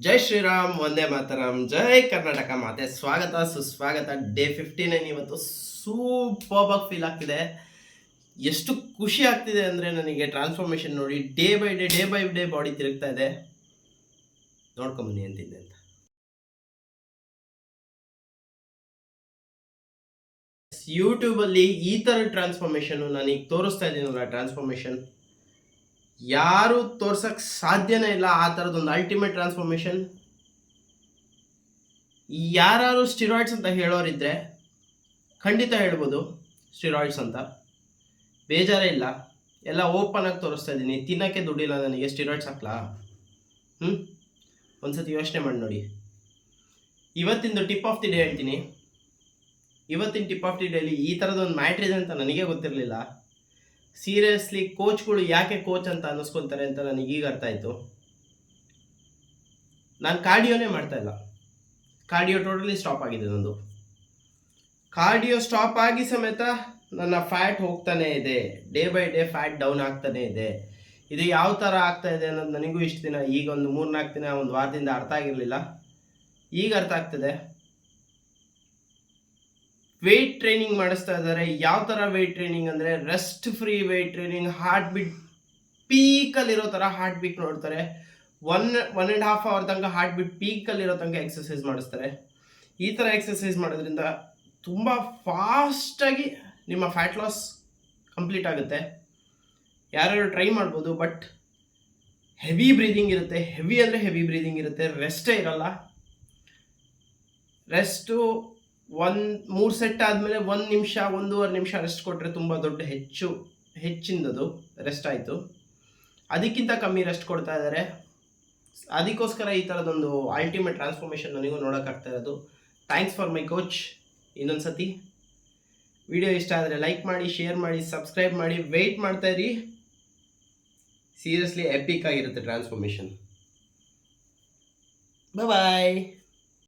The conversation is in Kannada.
ಜೈ ಶ್ರೀರಾಮ್, ವಂದೇ ಮಾತರಂ, ಜೈ ಕರ್ನಾಟಕ ಮಾತೆ. ಸ್ವಾಗತ ಸುಸ್ವಾಗತ. ಡೇ 59 ಇವತ್ತು. ಸೂಪರ್ ಆಗಿ ಫೀಲ್ ಆಗ್ತಿದೆ. ಎಷ್ಟು ಖುಷಿ ಆಗ್ತಿದೆ ಅಂದರೆ ನನಗೆ ಟ್ರಾನ್ಸ್ಫಾರ್ಮೇಷನ್ ನೋಡಿ. ಡೇ ಬೈ ಡೇ ಬಾಡಿ ತಿರುಗ್ತಾ ಇದೆ. ನೋಡ್ಕೊಂಬನ್ನಿ ಅಂತಿದ್ದೆ ಅಂತ. ಯೂಟ್ಯೂಬಲ್ಲಿ ಈ ಥರ ಟ್ರಾನ್ಸ್ಫಾರ್ಮೇಷನ್ ನಾನೀಗ ತೋರಿಸ್ತಾ ಇದ್ದೀನಲ್ಲ, ಟ್ರಾನ್ಸ್ಫಾರ್ಮೇಷನ್ ಯಾರು ತೋರ್ಸಕ್ಕೆ ಸಾಧ್ಯನೇ ಇಲ್ಲ. ಆ ಥರದೊಂದು ಅಲ್ಟಿಮೇಟ್ ಟ್ರಾನ್ಸ್ಫಾರ್ಮೇಷನ್. ಯಾರು ಸ್ಟಿರಾಯ್ಡ್ಸ್ ಅಂತ ಹೇಳೋರಿದ್ರೆ ಖಂಡಿತ ಹೇಳ್ಬೋದು ಸ್ಟಿರಾಯ್ಡ್ಸ್ ಅಂತ, ಬೇಜಾರೇ ಇಲ್ಲ. ಎಲ್ಲ ಓಪನ್ ಆಗಿ ತೋರಿಸ್ತಾ ಇದ್ದೀನಿ. ತಿನ್ನೋಕ್ಕೆ ದುಡ್ಡಿಲ್ಲ ನನಗೆ, ಸ್ಟಿರಾಯ್ಡ್ಸ್ ಹಾಕ್ಲಾ? ಒಂದ್ಸತಿ ಯೋಚನೆ ಮಾಡಿ ನೋಡಿ. ಇವತ್ತಿಂದು ಟಿಪ್ ಆಫ್ ದಿ ಡೇ ಹೇಳ್ತೀನಿ. ಇವತ್ತಿನ ಟಿಪ್ ಆಫ್ ದಿ ಡೇಲಿ ಈ ಥರದೊಂದು ಮ್ಯಾಟ್ರ್ ಇದೆ ಅಂತ ನನಗೇ ಗೊತ್ತಿರಲಿಲ್ಲ. ಸೀರಿಯಸ್ಲಿ ಕೋಚ್ಗಳು ಯಾಕೆ ಕೋಚ್ ಅಂತ ಅನ್ನಿಸ್ಕೊತಾರೆ ಅಂತ ನನಗೀಗ ಅರ್ಥ ಆಯಿತು. ನಾನು ಕಾರ್ಡಿಯೋನೇ ಮಾಡ್ತಾ ಇಲ್ಲ. ಕಾರ್ಡಿಯೋ ಟೋಟಲಿ ಸ್ಟಾಪ್ ಆಗಿದೆ ನಂದು. ಕಾರ್ಡಿಯೋ ಸ್ಟಾಪ್ ಆಗಿ ಸಮೇತ ನನ್ನ ಫ್ಯಾಟ್ ಹೋಗ್ತಾನೆ ಇದೆ. Day by day fat down ಆಗ್ತಾನೆ ಇದೆ. ಇದು ಯಾವ ಥರ ಆಗ್ತಾ ಇದೆ ಅನ್ನೋದು ನನಗೂ ಇಷ್ಟು ದಿನ, ಈಗ ಒಂದು 3-4 ದಿನ, ಒಂದು ವಾರದಿಂದ ಅರ್ಥ ಆಗಿರಲಿಲ್ಲ. ಈಗ ಅರ್ಥ ಆಗ್ತದೆ. ವೆಯ್ಟ್ ಟ್ರೈನಿಂಗ್ ಮಾಡಿಸ್ತಾ ಇದ್ದಾರೆ. ಯಾವ ಥರ ವೆಯ್ಟ್ ಟ್ರೈನಿಂಗ್ ಅಂದರೆ rest free weight training. Heart beat ಪೀಕಲ್ಲಿರೋ ಥರ ಹಾರ್ಟ್ ಬೀಟ್ ನೋಡ್ತಾರೆ. 1.5 ಅವರ್ ತನಕ ಹಾರ್ಟ್ ಬೀಟ್ ಪೀಕಲ್ಲಿರೋ ತನಕ ಎಕ್ಸಸೈಸ್ ಮಾಡಿಸ್ತಾರೆ. ಈ ಥರ ಎಕ್ಸಸೈಸ್ ಮಾಡೋದ್ರಿಂದ ತುಂಬ ಫಾಸ್ಟಾಗಿ ನಿಮ್ಮ ಫ್ಯಾಟ್ ಲಾಸ್ ಕಂಪ್ಲೀಟ್ ಆಗುತ್ತೆ. ಯಾರ್ಯಾರು ಟ್ರೈ ಮಾಡ್ಬೋದು. ಬಟ್ ಹೆವಿ ಬ್ರೀದಿಂಗ್ ಇರುತ್ತೆ. ಹೆವಿ ಅಂದರೆ ಹೆವಿ ಬ್ರೀದಿಂಗ್ ಇರುತ್ತೆ. ರೆಸ್ಟೇ ಇರಲ್ಲ. ರೆಸ್ಟು 3 ಸೆಟ್ ಆದಮೇಲೆ 1 ನಿಮಿಷ 1.5 ನಿಮಿಷ ರೆಸ್ಟ್ ಕೊಟ್ಟರೆ ತುಂಬ ದೊಡ್ಡ ಹೆಚ್ಚಿನದು ರೆಸ್ಟ್ ಆಯಿತು. ಅದಕ್ಕಿಂತ ಕಮ್ಮಿ ರೆಸ್ಟ್ ಕೊಡ್ತಾ ಇದ್ದಾರೆ. ಅದಕ್ಕೋಸ್ಕರ ಈ ಥರದೊಂದು ಅಲ್ಟಿಮೇಟ್ ಟ್ರಾನ್ಸ್ಫಾರ್ಮೇಷನ್ ನನಗೂ ನೋಡೋಕ್ಕಾಗ್ತಾ ಇರೋದು. Thanks for my coach. ಇನ್ನೊಂದು ಸತಿ ವಿಡಿಯೋ ಇಷ್ಟ ಆದರೆ ಲೈಕ್ ಮಾಡಿ, ಶೇರ್ ಮಾಡಿ, ಸಬ್ಸ್ಕ್ರೈಬ್ ಮಾಡಿ. ವೆಯ್ಟ್ ಮಾಡ್ತಾಯಿರಿ. ಸೀರಿಯಸ್ಲಿ ಎಪಿಕ್ ಆಗಿರುತ್ತೆ ಟ್ರಾನ್ಸ್ಫಾರ್ಮೇಷನ್. ಬಾಯ್.